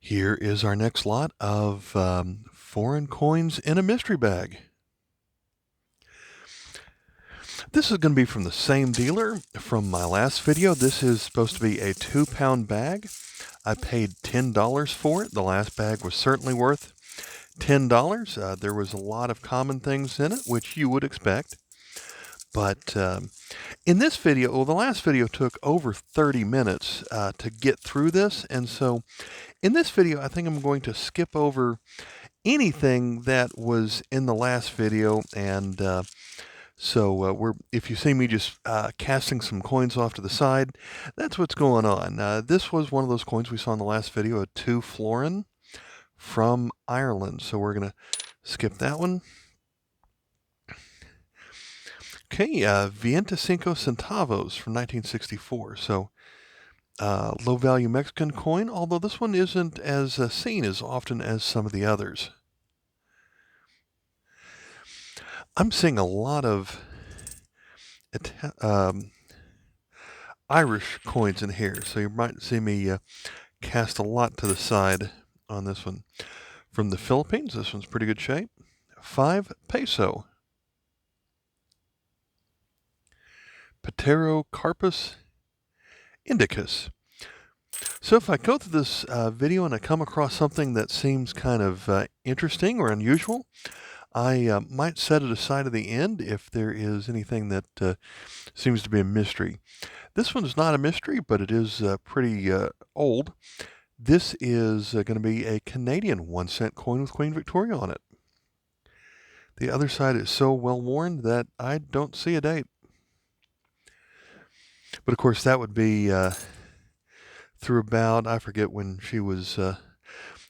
Here is our next lot of foreign coins in a mystery bag. This is going to be from the same dealer from my last video. This is supposed to be a 2-pound bag. I paid $10 for it. The last bag was certainly worth $10. There was a lot of common things in it, which you would expect. But in this video, well, the last video took over 30 minutes to get through this. And so in this video, I think I'm going to skip over anything that was in the last video. And if you see me just casting some coins off to the side, that's what's going on. This was one of those coins we saw in the last video, a 2 florin from Ireland. So we're going to skip that one. Okay, 25 centavos from 1964. So low-value Mexican coin, although this one isn't as seen as often as some of the others. I'm seeing a lot of Irish coins in here, so you might see me cast a lot to the side on this one. From the Philippines, this one's pretty good shape. 5 peso. Pterocarpus indicus. So if I go through this video and I come across something that seems kind of interesting or unusual, I might set it aside at the end if there is anything that seems to be a mystery. This one's not a mystery, but it is pretty old. This is going to be a Canadian 1-cent coin with Queen Victoria on it. The other side is so well worn that I don't see a date. But of course, that would be through about, I forget when she was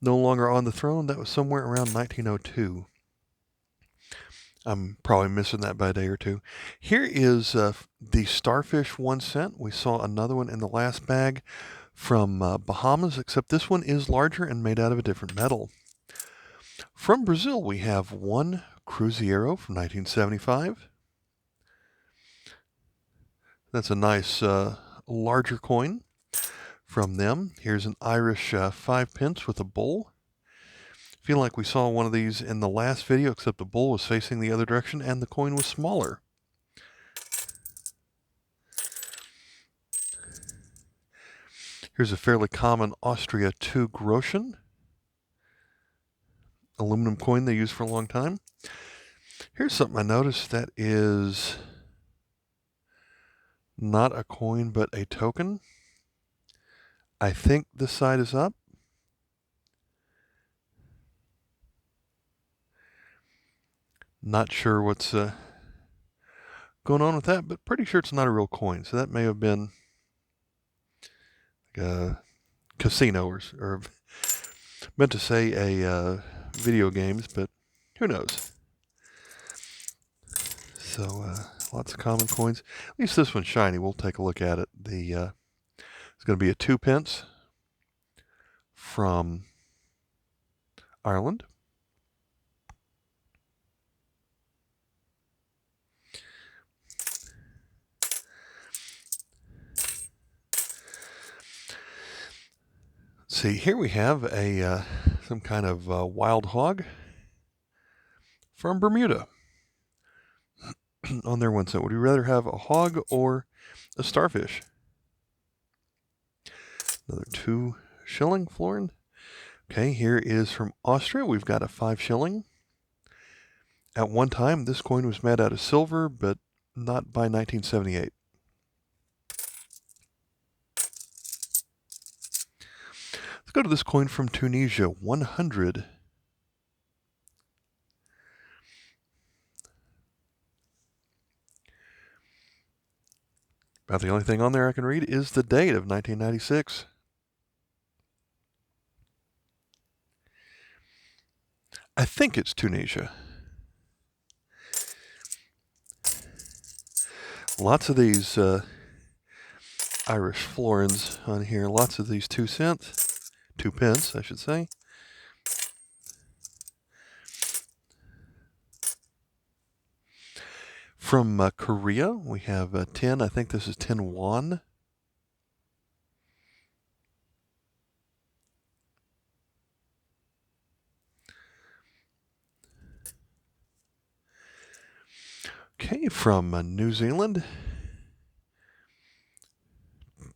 no longer on the throne. That was somewhere around 1902. I'm probably missing that by a day or two. Here is the Starfish 1 cent. We saw another one in the last bag from Bahamas, except this one is larger and made out of a different metal. From Brazil, we have 1 Cruzeiro from 1975. That's a nice larger coin from them. Here's an Irish 5 pence with a bull. I feel like we saw one of these in the last video, except the bull was facing the other direction and the coin was smaller. Here's a fairly common Austria 2 Groschen. Aluminum coin they used for a long time. Here's something I noticed that is not a coin, but a token. I think this side is up. Not sure what's going on with that, but pretty sure it's not a real coin. So that may have been like a casino or meant to say a video games, but who knows. So lots of common coins. At least this one's shiny. We'll take a look at it. It's going to be a 2 pence from Ireland. See, here we have a some kind of wild hog from Bermuda. On their 1 cent, would you rather have a hog or a starfish? Another 2 shilling florin. Okay, here is from Austria. We've got a 5 shilling. At one time, this coin was made out of silver, but not by 1978. Let's go to this coin from Tunisia, 100. About the only thing on there I can read is the date of 1996. I think it's Tunisia. Lots of these Irish florins on here. Lots of these 2 cents. 2 pence, I should say. From Korea, we have 10. I think this is 10 won. Okay, from New Zealand,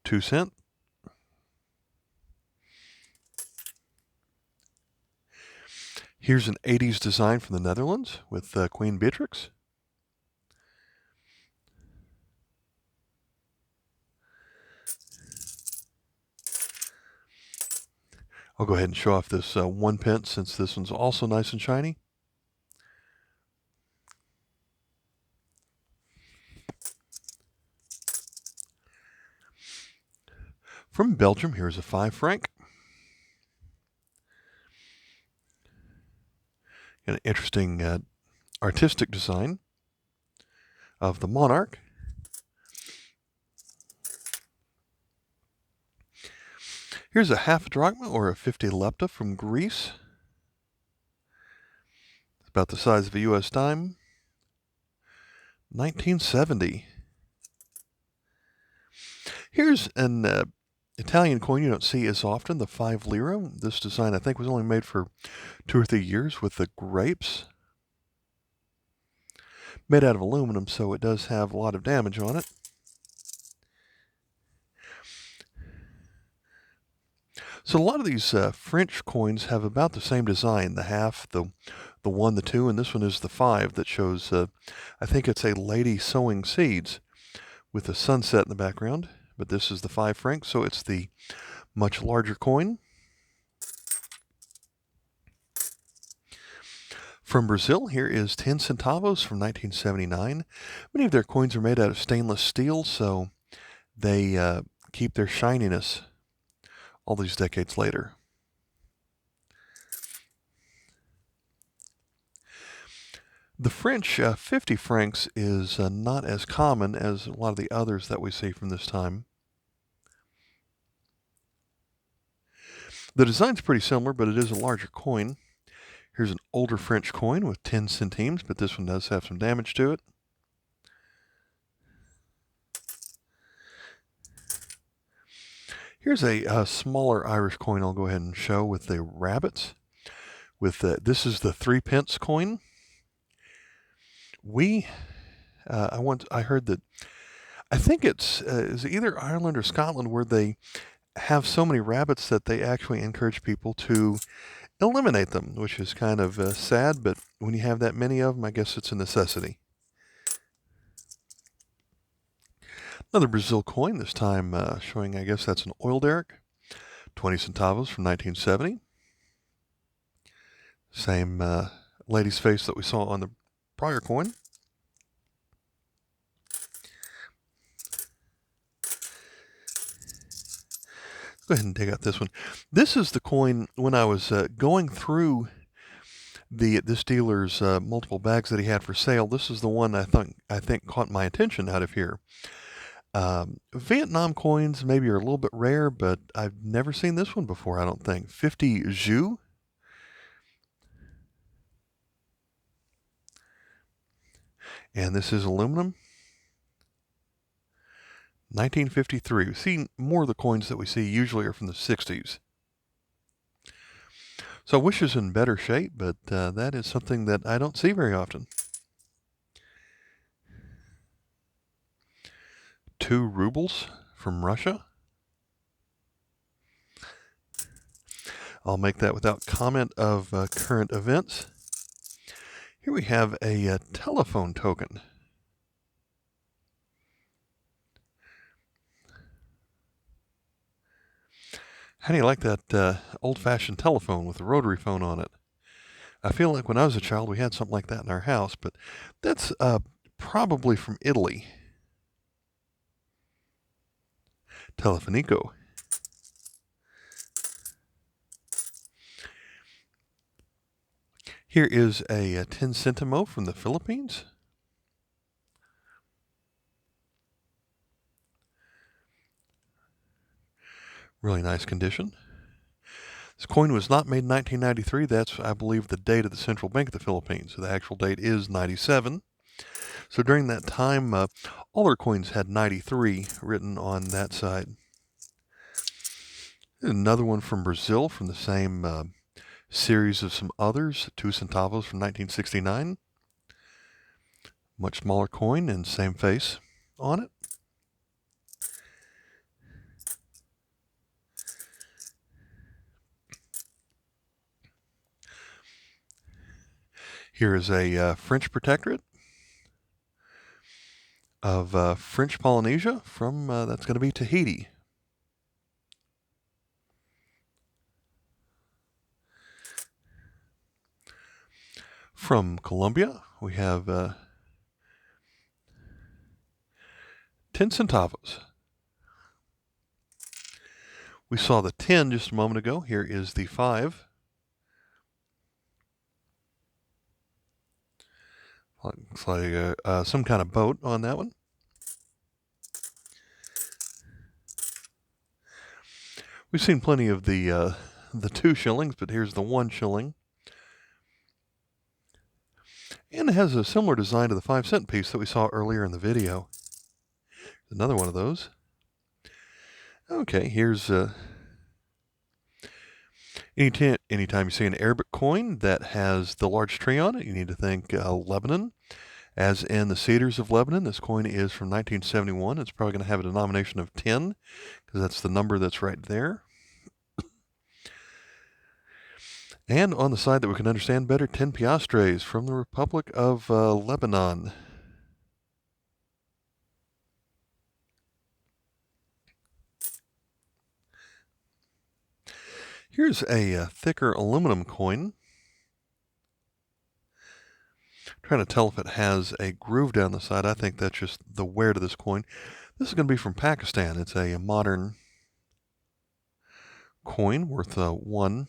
2 cent. Here's an 80s design from the Netherlands with Queen Beatrix. I'll go ahead and show off this 1 pence since this one's also nice and shiny. From Belgium, here's a 5 franc. An interesting artistic design of the monarch. Here's a half drachma or a 50 lepta from Greece. It's about the size of a US dime. 1970. Here's an Italian coin you don't see as often, the 5 lira. This design I think was only made for 2 or 3 years with the grapes. Made out of aluminum, so it does have a lot of damage on it. So a lot of these French coins have about the same design, the half, the 1, the 2, and this one is the 5 that shows, I think it's a lady sowing seeds with a sunset in the background, but this is the 5 franc, so it's the much larger coin. From Brazil, here is 10 centavos from 1979. Many of their coins are made out of stainless steel, so they keep their shininess all these decades later. The French 50 francs is not as common as a lot of the others that we see from this time. The design's pretty similar, but it is a larger coin. Here's an older French coin with 10 centimes, but this one does have some damage to it. Here's a smaller Irish coin I'll go ahead and show with the rabbits. This is the 3 pence coin. I heard that, I think it's either Ireland or Scotland where they have so many rabbits that they actually encourage people to eliminate them, which is kind of sad, but when you have that many of them, I guess it's a necessity. Another Brazil coin, this time showing, I guess that's an oil derrick, 20 centavos from 1970. Same lady's face that we saw on the prior coin. Go ahead and take out this one. This is the coin when I was going through this dealer's multiple bags that he had for sale. This is the one I think caught my attention out of here. Viet Nam coins maybe are a little bit rare, but I've never seen this one before, I don't think. 50 Ju. And this is aluminum. 1953. We see more of the coins that we see usually are from the 60s. So I wish it was in better shape, but that is something that I don't see very often. 2 rubles from Russia. I'll make that without comment of current events. Here we have a telephone token. How do you like that old-fashioned telephone with a rotary phone on it? I feel like when I was a child we had something like that in our house, but that's probably from Italy. Telefonico. Here is a 10 Centimo from the Philippines. Really nice condition. This coin was not made in 1993. That's, I believe, the date of the Central Bank of the Philippines. So the actual date is 97. So during that time, all their coins had 93 written on that side. Another one from Brazil from the same series of some others, 2 centavos from 1969. Much smaller coin and same face on it. Here is a French protectorate of French Polynesia from, that's going to be Tahiti. From Colombia, we have 10 centavos. We saw the 10 just a moment ago. Here is the 5. Looks like some kind of boat on that one. We've seen plenty of the 2 shillings, but here's the 1 shilling. And it has a similar design to the 5-cent piece that we saw earlier in the video. Another one of those. Okay, here's anytime you see an Arabic coin that has the large tree on it, you need to think Lebanon. As in the Cedars of Lebanon, this coin is from 1971. It's probably going to have a denomination of 10, because that's the number that's right there. And on the side that we can understand better, 10 piastres from the Republic of Lebanon. Here's a thicker aluminum coin. Trying to tell if it has a groove down the side. I think that's just the wear to this coin. This is going to be from Pakistan. It's a modern coin worth 1.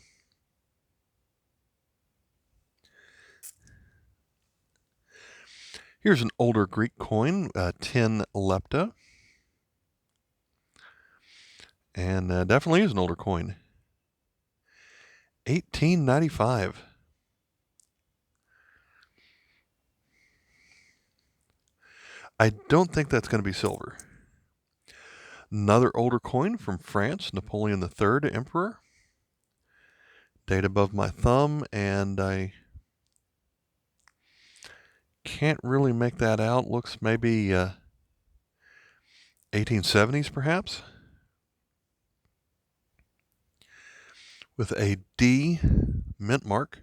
Here's an older Greek coin, 10 lepta. And definitely is an older coin. 1895. I don't think that's going to be silver. Another older coin from France, Napoleon III, Emperor. Date above my thumb, and I can't really make that out. Looks maybe 1870s, perhaps. With a D mint mark.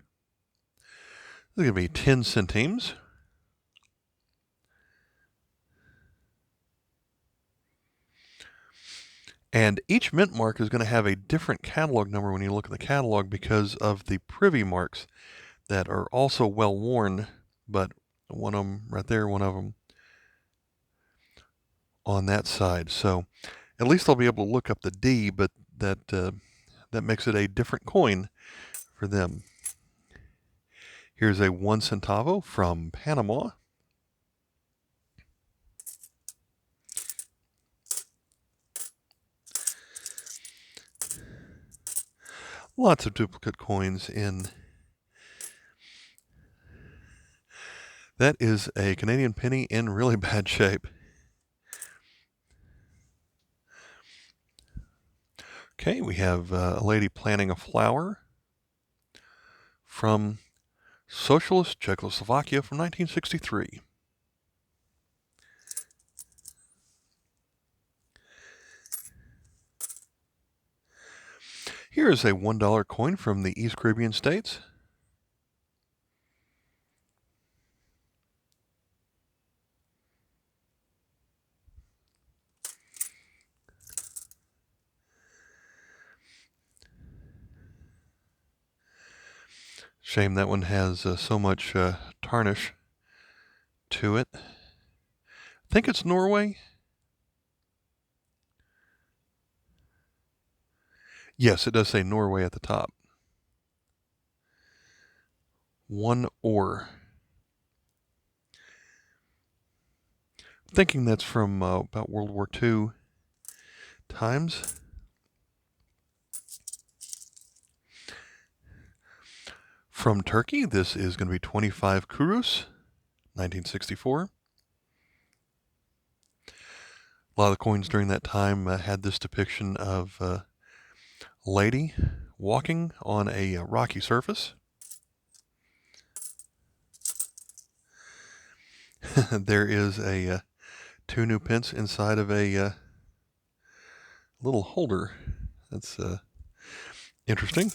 This is going to be 10 centimes. And each mint mark is going to have a different catalog number when you look at the catalog because of the privy marks that are also well worn, but one of them right there, one of them on that side. So at least I'll be able to look up the D, but that makes it a different coin for them. Here's a 1 centavo from Panama. Lots of duplicate coins in. That is a Canadian penny in really bad shape. Okay, we have a lady planting a flower from Socialist Czechoslovakia from 1963. Here is a $1 coin from the East Caribbean states. Shame that one has so much tarnish to it. I think it's Norway. Yes, it does say Norway at the top. 1 ore. Thinking that's from about World War II times. From Turkey, this is going to be 25 kurus, 1964. A lot of the coins during that time had this depiction of a lady walking on a rocky surface. There is a 2 new pence inside of a little holder. That's interesting.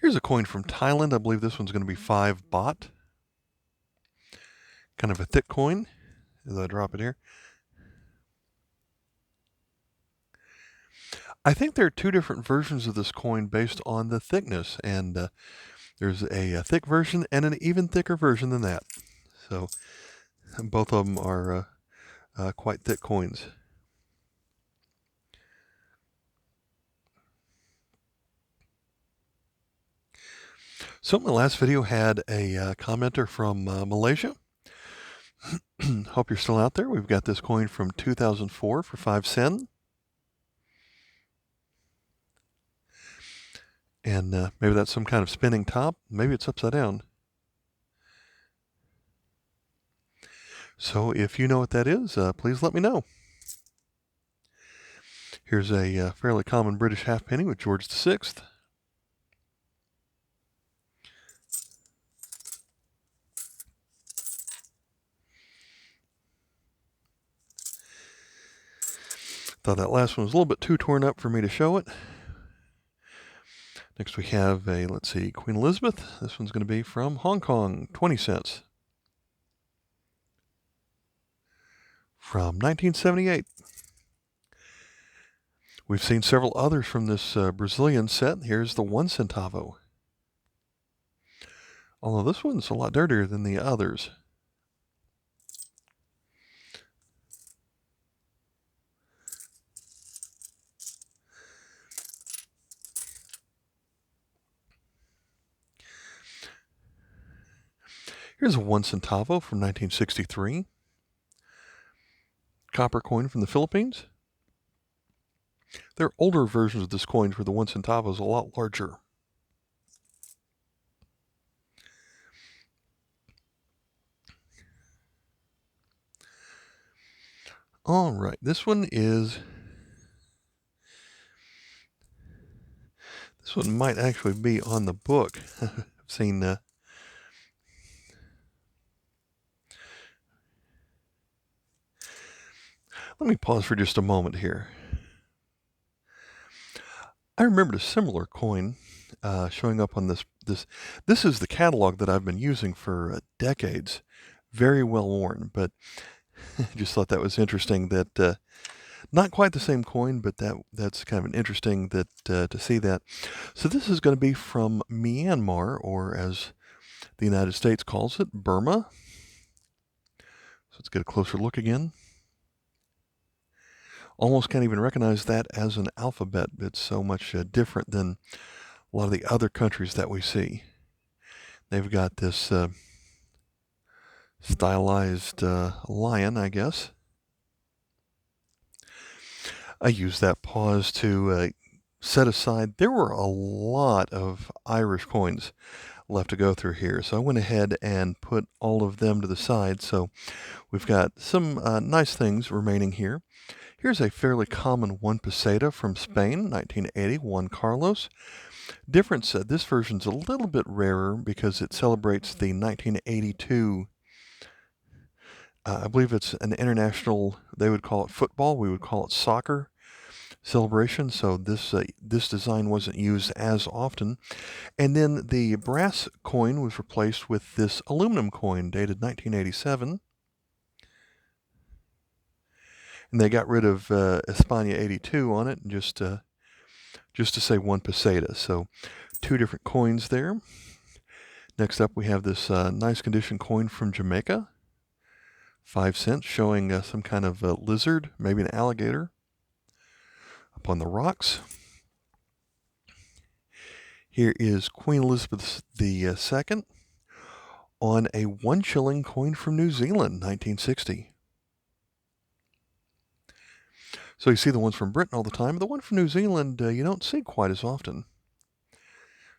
Here's a coin from Thailand. I believe this one's going to be 5 baht. Kind of a thick coin. As I drop it here. I think there are 2 different versions of this coin based on the thickness, and there's a thick version and an even thicker version than that. So both of them are quite thick coins. So my last video had a commenter from Malaysia. Hope you're still out there. We've got this coin from 2004 for 5 sen. And maybe that's some kind of spinning top. Maybe it's upside down. So if you know what that is, please let me know. Here's a fairly common British halfpenny with George VI. Thought that last one was a little bit too torn up for me to show it. Next we have a, let's see, Queen Elizabeth. This one's going to be from Hong Kong, 20 cents. From 1978. We've seen several others from this Brazilian set. Here's the 1 centavo. Although this one's a lot dirtier than the others. Here's a 1 centavo from 1963. Copper coin from the Philippines. There are older versions of this coin where the 1 centavo is a lot larger. All right, this one might actually be on the book. I've seen let me pause for just a moment here. I remembered a similar coin showing up on this. This is the catalog that I've been using for decades. Very well worn, but I just thought that was interesting that not quite the same coin, but that's kind of an interesting that to see that. So this is going to be from Myanmar, or as the United States calls it, Burma. So let's get a closer look again. Almost can't even recognize that as an alphabet. It's so much different than a lot of the other countries that we see. They've got this stylized lion, I guess. I used that pause to set aside. There were a lot of Irish coins left to go through here, so I went ahead and put all of them to the side. So we've got some nice things remaining here. Here's a fairly common 1 peseta from Spain, 1980, Juan Carlos. Difference, this version's a little bit rarer because it celebrates the 1982, I believe it's an international, they would call it football, we would call it soccer celebration, so this design wasn't used as often. And then the brass coin was replaced with this aluminum coin dated 1987. And they got rid of España 82 on it, and just to say 1 peseta. So 2 different coins there. Next up we have this nice condition coin from Jamaica. 5 cents, showing some kind of lizard, maybe an alligator, up on the rocks. Here is Queen Elizabeth II on a 1 shilling coin from New Zealand, 1960. So you see the ones from Britain all the time. The one from New Zealand you don't see quite as often.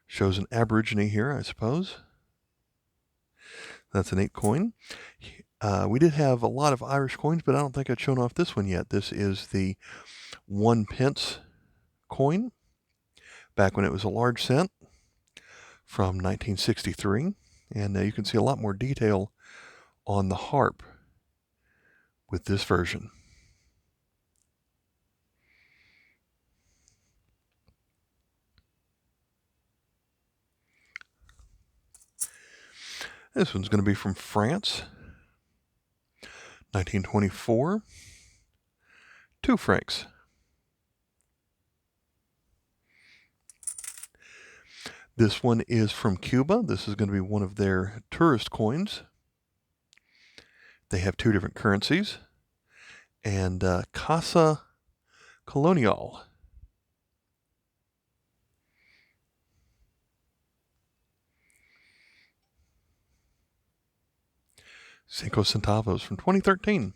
Shows an Aborigine here, I suppose. That's an 8 coin. We did have a lot of Irish coins, but I don't think I've shown off this one yet. This is the 1 pence coin, back when it was a large cent, from 1963. And you can see a lot more detail on the harp with this version. This one's going to be from France, 1924, 2 francs. This one is from Cuba. This is going to be one of their tourist coins. They have 2 different currencies. And Casa Colonial. Cinco centavos from 2013.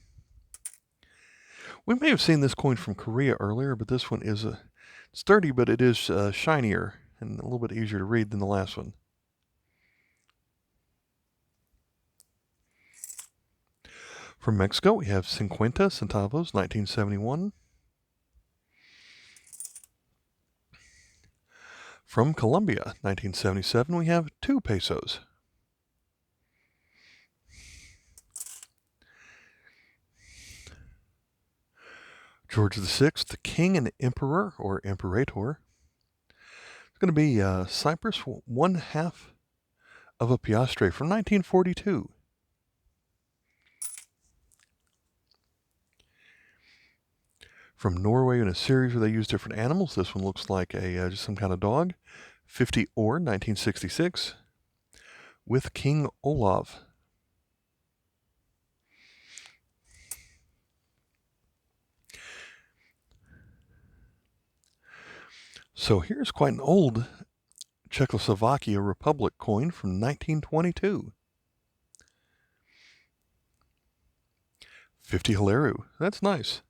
We may have seen this coin from Korea earlier, but this one is sturdy, but it is shinier and a little bit easier to read than the last one. From Mexico, we have 50 centavos, 1971. From Colombia, 1977, we have 2 pesos. George VI, the King and Emperor, or Imperator. It's going to be Cyprus, 1/2 of a piastre from 1942. From Norway, in a series where they use different animals. This one looks like just some kind of dog. 50 or 1966 with King Olav. So here's quite an old Czechoslovakia Republic coin from 1922. 50 Hilaru. That's nice.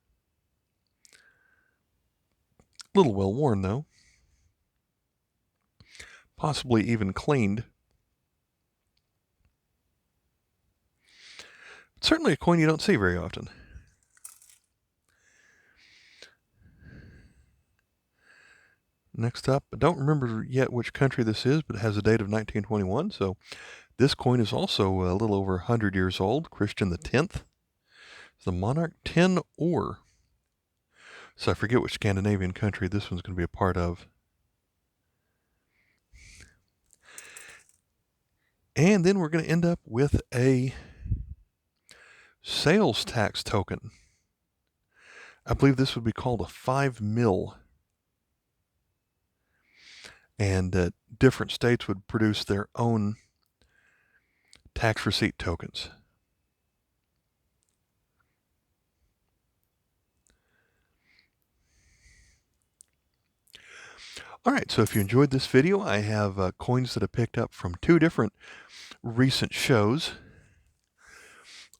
A little well worn though. Possibly even cleaned. Certainly a coin you don't see very often. Next up, I don't remember yet which country this is, but it has a date of 1921. So this coin is also a little over 100 years old. Christian X. It's the Monarch 10 or. So I forget which Scandinavian country this one's going to be a part of. And then we're going to end up with a sales tax token. I believe this would be called a 5 mil. And different states would produce their own tax receipt tokens. All right, so if you enjoyed this video, I have coins that I picked up from 2 different recent shows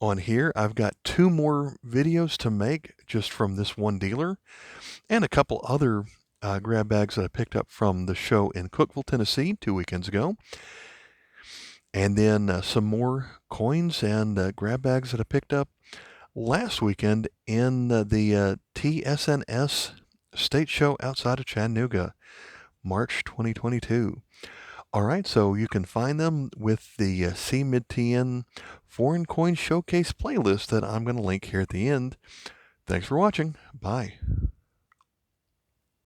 on here. I've got 2 more videos to make just from this one dealer and a couple other grab bags that I picked up from the show in Cookeville, Tennessee 2 weekends ago. And then some more coins and grab bags that I picked up last weekend in the TSNS State Show outside of Chattanooga, March 2022. All right, so you can find them with the CMID-TN Foreign Coin Showcase playlist that I'm going to link here at the end. Thanks for watching. Bye.